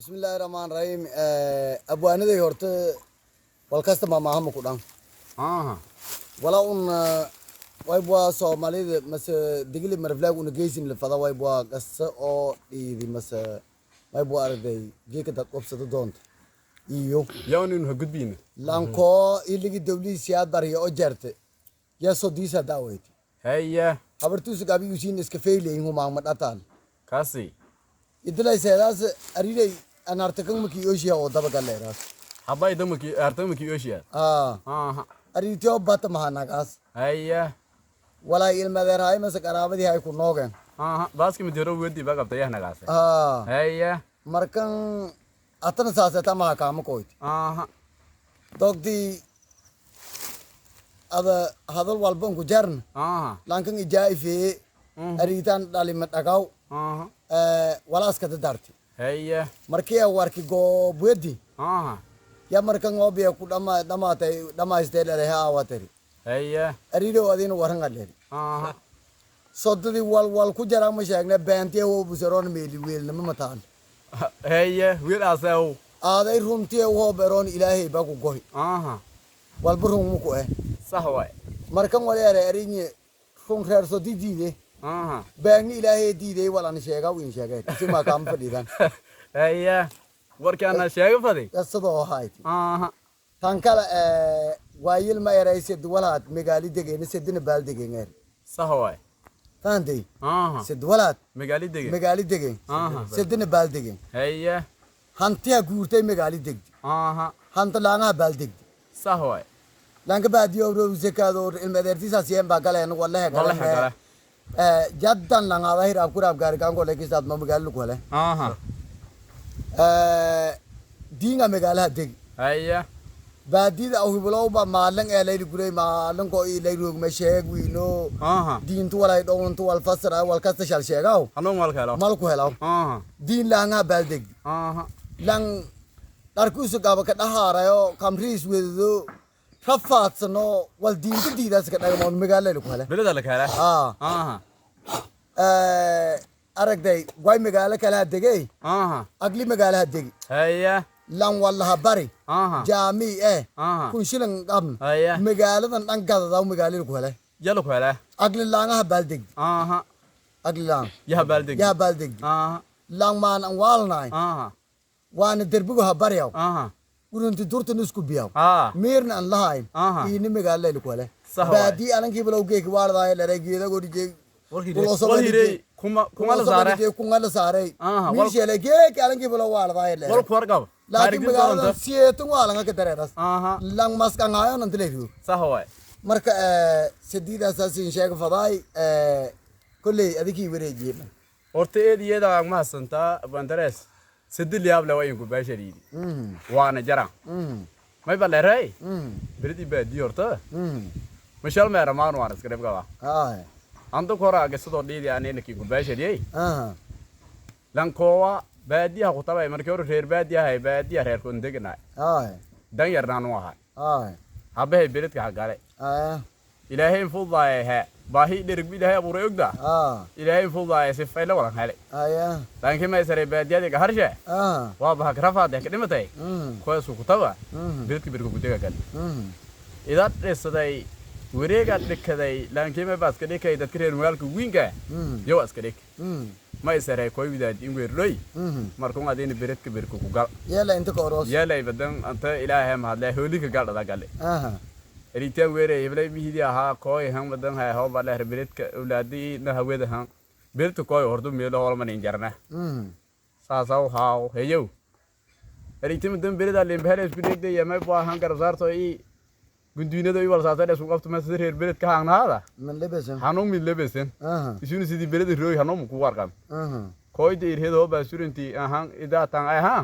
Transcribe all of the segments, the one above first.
بسم الله الرحمن الرحيم ابو انا دي هورت والكاست ما معهم كودان ولا ان ويبوا سومالي مس دغلي مرفلاغ ان جيسين لفدا ويبوا قص او دي مس ويبوا ارغي جيك دا قبسد دونت iyo yawnin ha gudbina lanko iligi dawlisiyaad bariyo oo jeerte ya soo diisa daawayt haya habartus gabi yusin iska feelay huma ma dhataan kasi idilay seedaas arilay أنا أرتكلم مكي أشياء أو دبا قال حباي دمكي أرتمكي أشياء أريتيو بات مهانا كاس هيا ولا علم ذا هاي مسك أرابة دي هاي كنوجن بس كم مديرو ودي بقى بتاعي هنا كاس هيا مركن أتنا ساسة تما كام كويت دوك دي هذا الوالبون كجرن لكن إجاي في أريتان داليمت أكاو ولا أسكت دارتي هيا markii warki go buedi ya markan obiya ku dama istele ha wateri هيا arido adina waran galeri soddi wal ku jara ma sheegne beenti oo busaron meeli weelna ma mataan هيا ويل asaw aaday runtii oo beron ilaahay ba ku goy wal burun mu ku صح waay markan waleere arinye run reer soddi diide baagni ilaahay diiday walan sheega wiin sheegay sima kaam fadhidan هيا warkaana sheega fadi sidoo hayd tan kala waayil ma yaraysid walaad magaali degeen sidina baal degeen صح waay taanday sid walaad magaali degeen sidina baal degeen هيا hantiya guurtay magaali degdi hanta laanga baal degdi صح waay laanga baadiyo roo zakaado ilmadeertiisa siyeen ba galeen wallahi galeen jaddan langa wahir abkurab gaar kan ko leki saad ma magaali ko le dinga magaalaha deg هيا baadida aw hiblow ba maalan ee leeyri guray maalan ko ilay roog ma sheeg wiino diintu walay doonto wal fasra wal kasta shal sheegaw hanu malku helaw diin laanga baaldeg lang darkuusu gaba ka dhahaarayo kamriis weedo rafaadsano wal diintu diidaas ka dhagmoon magaalada ku hele bilada la kala aragday way magaalo kala degay agli magaalaha degi هيا lan wallaha bari jaami kun shilan qam magaaladan dhan gadada magaalada ku hele yalo ku hele agli laangaha baaldeg agli lang ya baaldeg lang maan an walnay waana derbigu ha baryaw urunti durta nusku biyaw meerna an lahayn ini magaalada ku hele baadi alankii balowgeek waardaay lareegiyada godije kuma la saaray miishele geek alankii balow waardaay wal ku warqab laakiin magaalada siyeetun waa laga dareeras lang maskan ayo nan dileeyo صح waay marka sidiida asaasin sheeg faday kulli adikii wareejiyeen horta eediyada ma hasanta bandares sidil yaab la wayn ku baashariidi waana jara may baleeray biridi baadi horta mashal ma ramaan waan iska reeb gaba ando kora gasado dhiidi aanena ki ku baashariyay lan koowa baadiyaha ku tabay markii hore reer baadiyaha reer ku deganaa dan yarnaan waxa habahay biridka hagale ilaahay fuudaay baahi dhirg ilaahay abuuray ogda ilaahay fuudaay si fayla wala hale laakiin ma isare baadiyada harshe waa baha grafaad ka dhimatay koosu ku taba biridka ku degan idaad dhisaday wareega dhikaday laakiin ma baaska dhikay dadka reer magaalka wiinka yow aska dhik ma isare koy widaad in weerlay markuu adeena biridka ku gal yala inta kooros yala badan anta ilaahay ma hadlay hoolika galdada gale eritaan weeray iblay bihidi aha koy han badan hay haw baa leer biridka awlaadii na hawada han biridka koy hordu meelo holman in jarna saasaw haaw heyow eritaan badan birida limbeeles bidigday yama baa han garzaarto ii gundinada ay wal saatay isku qabto ma sidii reer birid ka haagnaada man lebesan hanu min lebesan isuna sidii birid rooy hanu ku warqan kooyda irheedo ba surinti ahan ida tan ay ha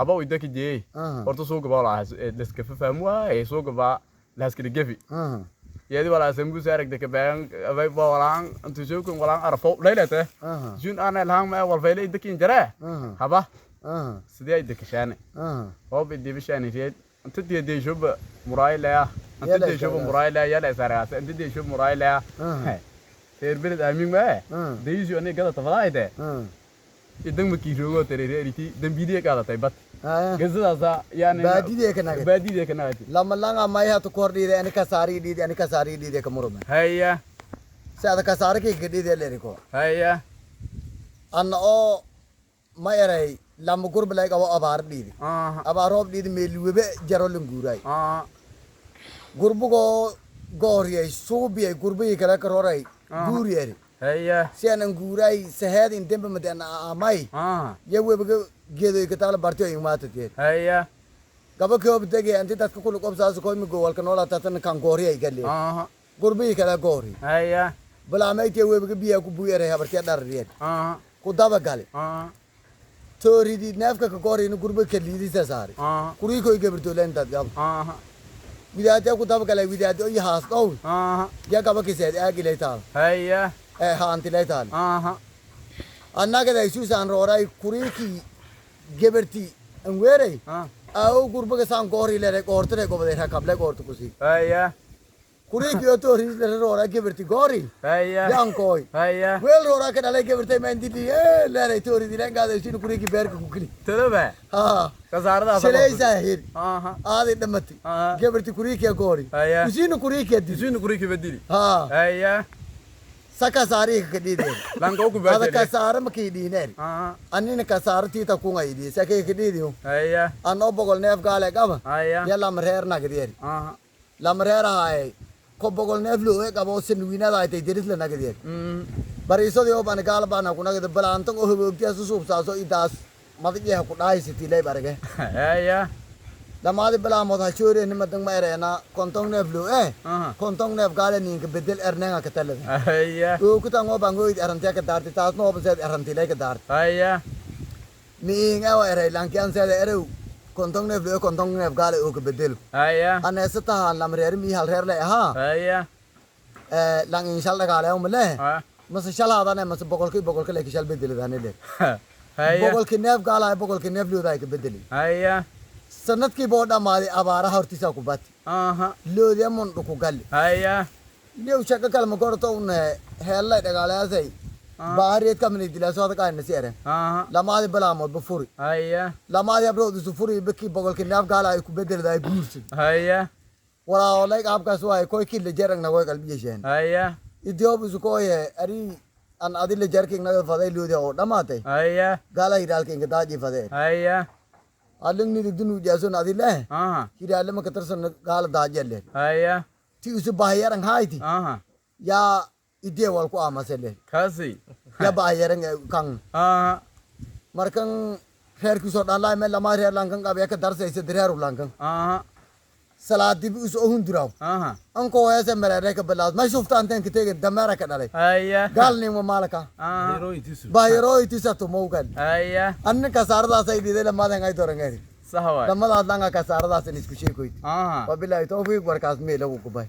aba ida ki jeey horta soo gaba la leska fahmo ay soo gaba laska gefi yadi wala sambu sarak de ka baan abay boolaan intu soo kun wala arfo leelate jun ana lahan ma wal fayle ida kin jara haba sidii ida ka shaane oo bidi bishani reed انت دي شوب مرايله انت دي شوب مرايله يلا سراس انت دي شوب مرايله سير بلد امين ما دي شو اني قد تفلايده idan ma kiirogo tereeriti dambidiye qaadatay bad Ah. gazadaasa yani Baadiyee ka nagay. baadiyee ka nagay lama langa may hatu kordhiide ani kasaari dhiide ka murume haya saada kasaari ki gedhiide leriko haya anna oo ma eray lama gurbalay qabo abaar dhiide aha abaar roob dhiide meeliwebe jaro linguuray aha gurbugoo gooriyay suubiyay gurbigii kale karoray guuriyari haya si anan guuray saheed in dembe madan amay aha ye webiga geedoy ka taala bartiyo imaatateed haya gaba koob dege anti dadka kullu qobsaas ko mi gowalka noola tatan kan gooriyay galle aha gurbigii kale goori haya balaamayti webiga biya ku buyere habartiya dharriyad aha ku daba gale aha tooridi neefka ka goori in gurbiga ka liidisa saari aha kurii koy gabarto leen dad gab aha widaadya ku daba gale widaadyo iyo haas qowl aha ya gaba kiseed aagilay taal haya haantilay taal aha annagada isuusaan rooray kuriiki geberti an weeray aha aw gurbaga saan goori lere goortare gobade rakable goortu kusi haya kuriiki yo toori lere rooray geberti goori haya yankoy haya weel rooraa ka dhalay gebertay maandidi lere toori dilengaada isinu kuriiki beerka ku kili tadaba ha kasaarada shilaysaa hir aha aadi dhamati aha geberti kuriiki goori haya isinu kuriiki adi isinu kuriki badili ha haya saka saari ka dhideen lango ku ada badili kasaara ma kiidhiineen aha annina kasaara tiita kungaydi sake ka dhiidiyo haya anoo bogol neef gaale qaba haya ya lamreer nagdiyer aha lamreer haay ko bogol neef loo qabo sinwiinada ay deris la nagdiyer bariisodi oo ban gaal bana kunagda balaantan oo hubogtiya suubsaaso idaas madajiha ku dhaayisiti lay barage haya lamaadi balaamood ha joore nimadan ma ereena kontong neef loo aha kontong neef gaale ninka bedel ernenga ka talada haya oo kutan oo bangoyd arantiya ka daarti taas no baseed arantilay ka daarti haya miinga wa eray lankian seeda erew kontong neef loo kontong neef gaale oo ka bedel haya aneesa tahan lamreer mi hal reer le ahaa haya lang in shal dagaale oo male ha mase shal hadane mase boqolki le shal bedeladane le haya boqolki neef gaala boqolki neef looda ka bedeli haya sanadkii boo dhamaadi abaara hortiisa ku bati aha loodi amon dhuku galli haya new shaka kalma gorto un heellay dhagaaleasay baariyad kamini dilaasooda kaayna siere aha lamaadi balaamood ba furi haya lamaadi abrood isu furi baki boqolki neef gaala ay ku bedelada ay guursi haya walaa lay qaabkaas waay koy kille jerang na way qalbiyasheen haya idiob isu koye ari an adile jarking naga faday loodi oo dhamaatay haya gaala hiraalkinga daaji fadee haya aling ni digdunu jason adile aha hiraalle ma katarsan gaala daajalle haya ti usu bahayarang hayti aha ya ide wal ku amasele kasi ya bahayarang kang aha markan khair ku so dalay me lama reer langkan ka ya ka darse ise direeru langkan aha salati bi usu ohun diraw aha anko ese merere ka balad ma shuftan ten kitege damara ka dalay haya gal ni mo malaka aha bahayaro itisa to mogal haya anne ka sarda sai dide lama ngai dorangari sahawa lama langa ka sarda sai isku sheekoy aha wabillahi tawfiq barkas me lagu ku bay